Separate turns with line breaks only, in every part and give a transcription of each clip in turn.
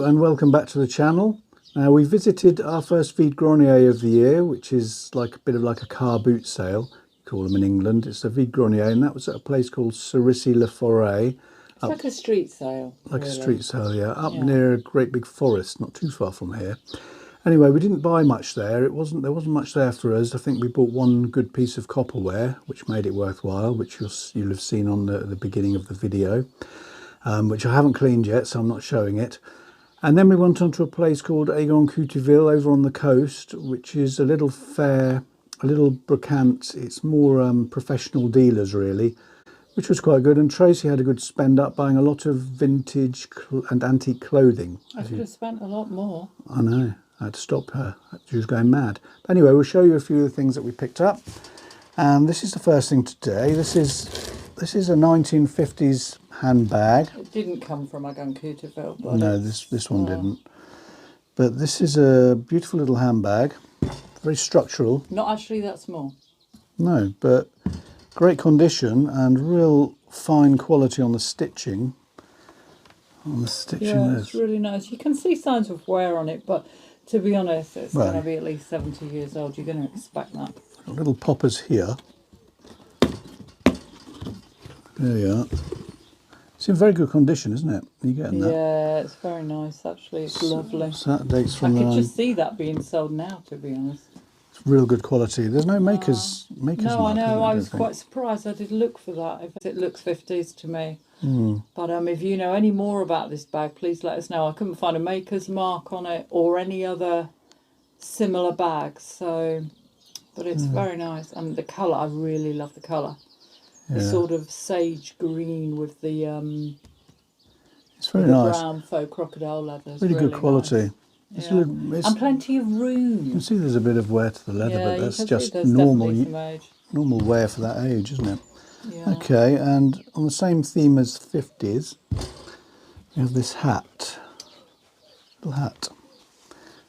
and welcome back to the channel. Now we visited our first Vide Grenier of the year, which is like a bit of like a car boot sale, you call them in England. It's a Vide Grenier, and that was at a place called Cerisy-le-Forêt.
It's like a street sale.
Like
really.
a street sale, yeah, up near a great big forest, not too far from here. Anyway, we didn't buy much there. There wasn't much there for us. I think we bought one good piece of copperware, which made it worthwhile, which you'll have seen on the beginning of the video, which I haven't cleaned yet, so I'm not showing it. And then we went on to a place called Aigues-en-Couteville over on the coast, which is a little fair, a little brocante. It's more professional dealers, really, which was quite good. And Tracy had a good spend up buying a lot of vintage and antique clothing.
I could have spent a lot more.
I know. I had to stop her. She was going mad. But anyway, we'll show you a few of the things that we picked up. And this is the first thing today. This is a 1950s handbag.
It didn't come from Aigues-en-Couteville, but
no, this one didn't. But this is a beautiful little handbag, very structural.
Not actually that small.
No, but great condition and real fine quality on the stitching.
Yeah, it's really nice. You can see signs of wear on it, but to be honest, it's going to be at least 70 years old. You're going to expect that.
Got little poppers here. There we are. It's in very good condition, isn't it? Are you getting that?
Yeah, it's very nice, actually. It's lovely.
So that dates from
I could just see that being sold now, to be honest.
It's real good quality. There's no makers
No,
mark,
I know. I was
think.
quite surprised. I did look for that. If it looks 50s to me.
Mm.
But if you know any more about this bag, please let us know. I couldn't find a maker's mark on it or any other similar bags. So, but it's very nice. And the colour, I really love the colour.
Yeah.
The sort of sage green with the
it's very nice.
brown faux crocodile leather. It's
Really good quality.
Nice.
It's
And plenty of room.
You can see there's a bit of wear to the leather, but that's just
normal
wear for that age, isn't it?
Yeah.
Okay, and on the same theme as 50s, we have this hat. Little hat.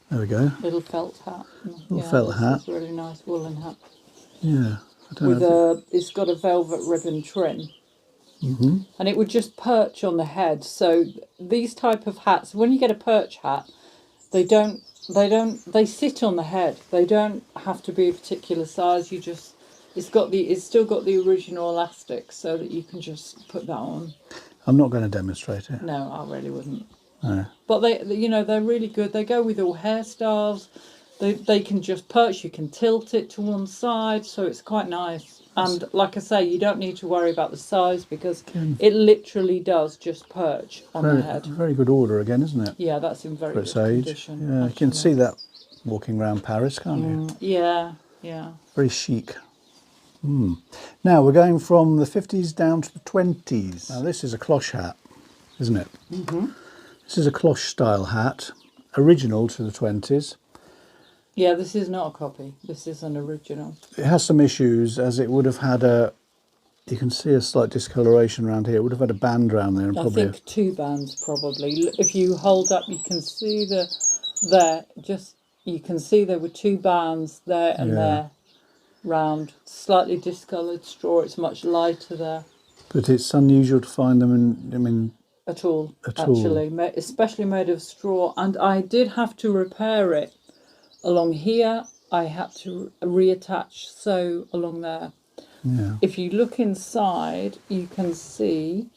There we go.
Little felt hat.
Little felt hat.
It's a really nice woolen hat.
Yeah. I don't know
It's got a velvet ribbon trim.
Mm-hmm.
And it would just perch on the head. So these type of hats, when you get a perch hat, they sit on the head. They don't have to be a particular size. It's still got the original elastic, so that you can just put that on.
I'm not going to demonstrate it.
No, I really wouldn't.
No.
But they're really good. They go with all hairstyles. They can just perch. You can tilt it to one side, so it's quite nice. And like I say, you don't need to worry about the size because it literally does just perch on the head.
Very good order again, isn't it?
Yeah, that's in very good condition.
Yeah, actually. You can see that walking around Paris, can't you?
Yeah, yeah.
Very chic. Now we're going from the 50s down to the 20s. Now this is a cloche hat, isn't it? Mm-hmm. This is a cloche style hat, original to the 20s.
Yeah, this is not a copy. This is an original.
It has some issues, as it would have had you can see a slight discoloration around here. It would have had a band around there. And
I think 2 bands probably. If you hold up, you can see you can see there were 2 bands there and there. Round, slightly discoloured straw. It's much lighter there.
But it's unusual to find them
at all. Actually, especially made of straw. And I did have to repair it along here. I had to reattach sew along there.
Yeah.
If you look inside, you can see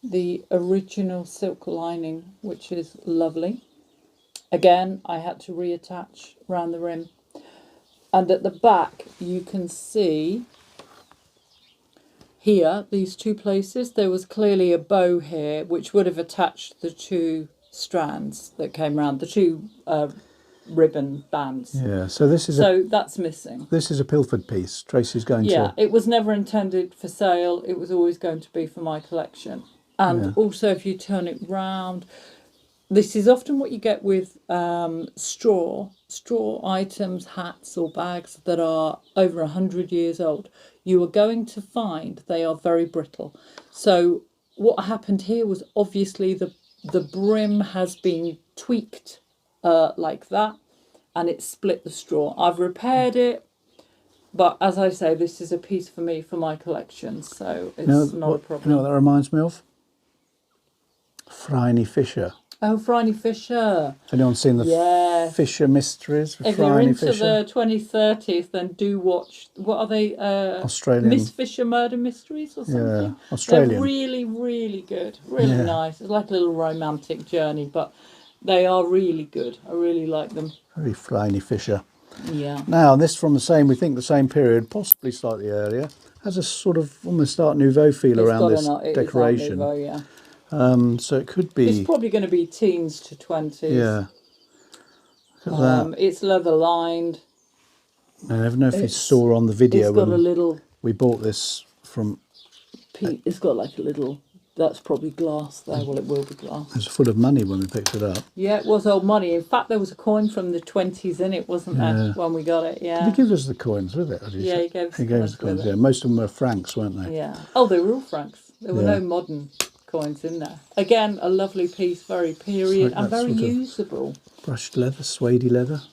the original silk lining, which is lovely. Again, I had to reattach around the rim. And at the back, you can see here, these 2 places, there was clearly a bow here, which would have attached the 2 strands that came around, the 2 ribbon bands.
Yeah, so
that's missing.
This is a pilfered piece. Tracy's going to...
Yeah, it was never intended for sale. It was always going to be for my collection. And also, if you turn it round... This is often what you get with straw items, hats or bags that are over 100 years old. You are going to find they are very brittle. So what happened here was obviously the brim has been tweaked like that, and it split the straw. I've repaired it, but as I say, this is a piece for me for my collection, so it's not a problem.
You know what that reminds me of? Phryne Fisher.
Oh, Phryne Fisher.
If anyone's seen the
Yeah.
Fisher Mysteries with
If you're
Phryne
into
Fisher,
the 2030s, then do watch. What are they?
Australian,
Miss Fisher Murder Mysteries or something?
yeah,
They're
Australian,
really, really good. Really
yeah,
nice. It's like a little romantic journey, but they are really good. I really like them.
very Phryne Fisher.
Yeah.
Now, this from the same, we think the same period, possibly slightly earlier, has a sort of almost Art Nouveau feel
It's
around
got
this
it is Art
decoration.
Nouveau, yeah.
So it could
It's
be,
probably going to be teens to 20s.
yeah. Look at that.
It's leather lined.
I never know if you saw on the video
It's got a
when
little.
we bought this from.
It's got like a little. That's probably glass there. Well, it will be glass.
It was full of money when we picked it up.
Yeah, it was old money. In fact, there was a coin from the 20s in it, wasn't there,
Yeah.
when we got it? Yeah.
Did he give us the coins with it? Or did
Yeah, he gave us
he
the
gave
coins
us the coins.
with it.
Yeah, most of them were francs, weren't they?
Yeah. Oh, they were all francs. There were
Yeah.
no modern coins in there. Again, a lovely piece, very period
like
and
that
very
sort of
usable.
Brushed leather, suedey leather.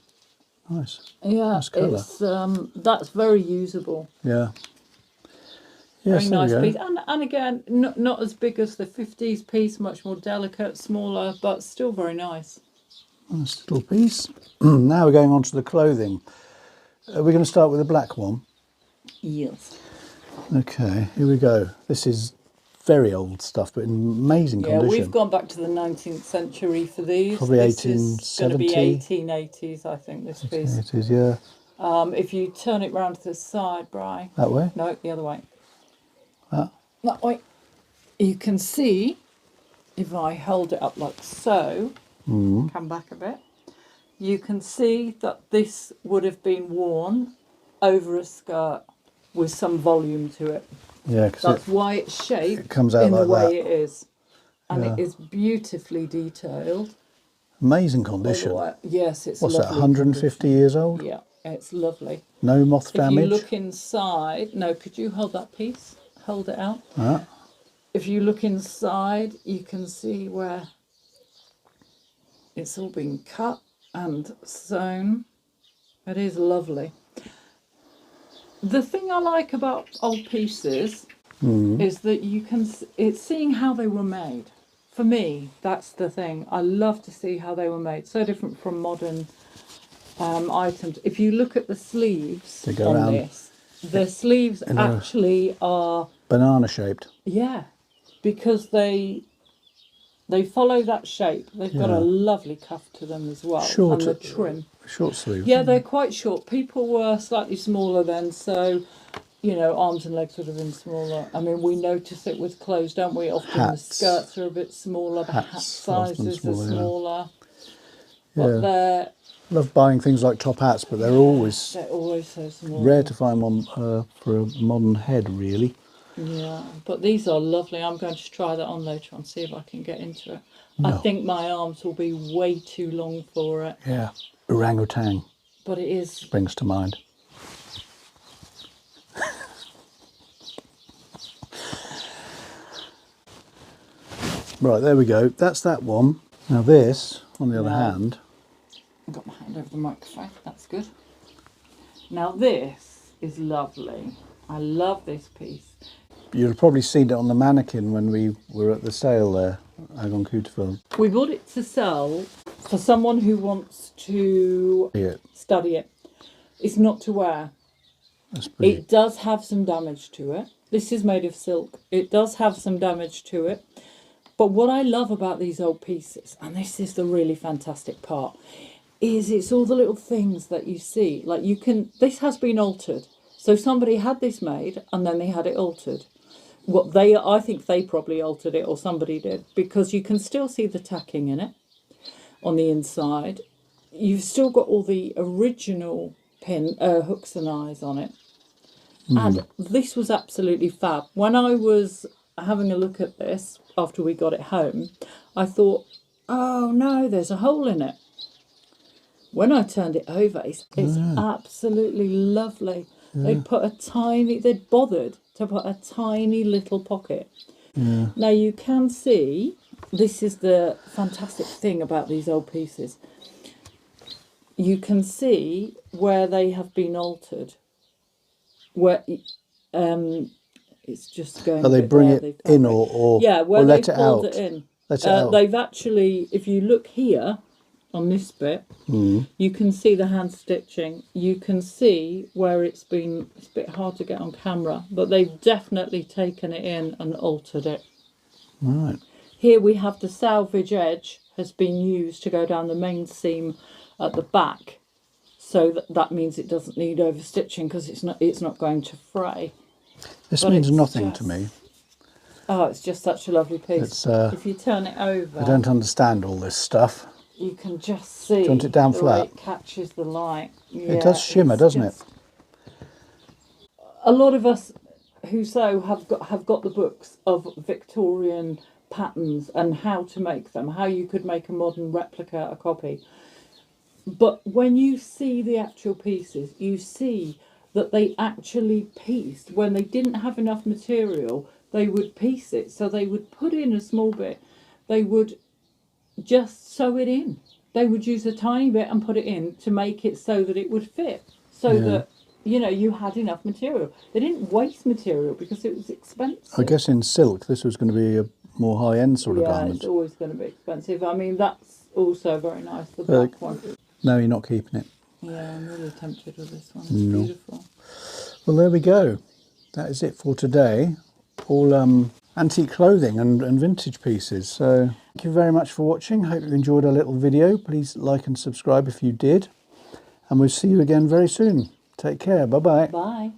Nice.
Yeah,
Nice colour.
it's that's very usable.
Yeah. Yes,
Very
there
nice
we
piece,
go.
and again, not as big as the 50s piece, much more delicate, smaller, but still very nice.
Nice little piece. Now we're going on to the clothing. We're going to start with the black one.
Yes.
Okay, here we go. This is very old stuff, but in amazing
Yeah,
condition.
we've gone back to the 19th century for these.
Probably
This is going to be
1870.
1880s, I think, this piece.
It is, yeah.
If you turn it round to the side, Bri.
That way?
No, the other way.
Ah.
That way. You can see, if I hold it up like so, come back a bit, you can see that this would have been worn over a skirt with some volume to it.
Yeah, because
That's why it's shaped
it comes out
in the
like
way
that.
it is. And
Yeah.
it is beautifully detailed.
amazing
By
condition.
the way. Yes, it's
What's that,
lovely
150
condition.
years old?
Yeah, it's lovely.
No moth
If
damage?
you look inside, no, could you hold that piece? Hold it out.
Ah,
If you look inside, you can see where it's all been cut and sewn. It is lovely. The thing I like about old pieces is that you can, it's seeing how they were made. For me, that's the thing. I love to see how they were made. So different from modern items. If you look at the sleeves
They go
on
around
this, the sleeves
in a-
actually are,
banana shaped.
yeah, because they follow that shape. They've got a
Yeah.
lovely cuff to them as well.
Short,
And the trim.
short sleeve.
Yeah, they're quite short. People were slightly smaller then, so, you know, arms and legs would have been smaller. I mean, we notice it with clothes, don't we? Often
Hats.
the skirts are a bit smaller, the hat
Hats are often
sizes are
smaller, yeah.
smaller.
Yeah.
But they're
Love buying things like top hats, but they're always
so small.
rare to find one for a modern head, really.
Yeah, but these are lovely. I'm going to try that on later on, see if I can get into it. I
No.
think my arms will be way too long for it,
Yeah, orangutan
but it is.
springs to mind. Right, there we go. That's that one. Now this, on the other
Now-
hand,
I've got my hand over the microphone, that's good. Now this is lovely. I love this piece.
you'll have probably seen it on the mannequin when we were at the sale there, Agon Couteville.
We bought it to sell for someone who wants to
Yeah,
study it. It's not to wear.
that's pretty.
It does have some damage to it. This is made of silk. It does have some damage to it. But what I love about these old pieces, and this is the really fantastic part, is it's all the little things that you see. Like you can, this has been altered. So somebody had this made and then they had it altered. I think they probably altered it, or somebody did, because you can still see the tacking in it on the inside. You've still got all the original hooks and eyes on it. And this was absolutely fab. When I was having a look at this after we got it home, I thought, oh no, there's a hole in it. When I turned it over, it's absolutely lovely. They'd bothered to put a tiny little pocket. Now you can see, this is the fantastic thing about these old pieces. You can see where they have been altered. Where it's just going.
But they
a bit
bring
there,
it
they've
in
done
or
yeah, where
or
they
let it
pulled
out.
it in.
That's it out.
They've actually, if you look here on this bit, you can see the hand stitching. You can see where it's a bit hard to get on camera, but they've definitely taken it in and altered it.
Right.
Here we have the salvage edge has been used to go down the main seam at the back, so that means it doesn't need over stitching because it's not going to fray.
This means nothing to me.
Oh, it's just such a lovely piece. If you turn it over,
I don't understand all this stuff.
you can just see.
Do you want it down
the
flat?
way it catches the light. Yeah,
It does shimmer, doesn't it?
A lot of us who sew have got the books of Victorian patterns and how to make them, how you could make a modern replica, a copy. But when you see the actual pieces, you see that they actually pieced. When they didn't have enough material, they would piece it. So they would put in a small bit. They would just sew it in. They would use a tiny bit and put it in to make it so that it would fit. So that, you know, you had enough material. They didn't waste material because it was expensive.
I guess in silk, this was going to be a more high-end sort of garment.
Yeah, it's always going to be expensive. I mean, that's also very nice, the black one.
No, you're not keeping it.
Yeah, I'm really tempted with this one. It's beautiful.
Well, there we go. That is it for today. All antique clothing and vintage pieces. So thank you very much for watching. Hope you enjoyed our little video. Please like and subscribe if you did. And we'll see you again very soon. Take care. Bye-bye.
Bye.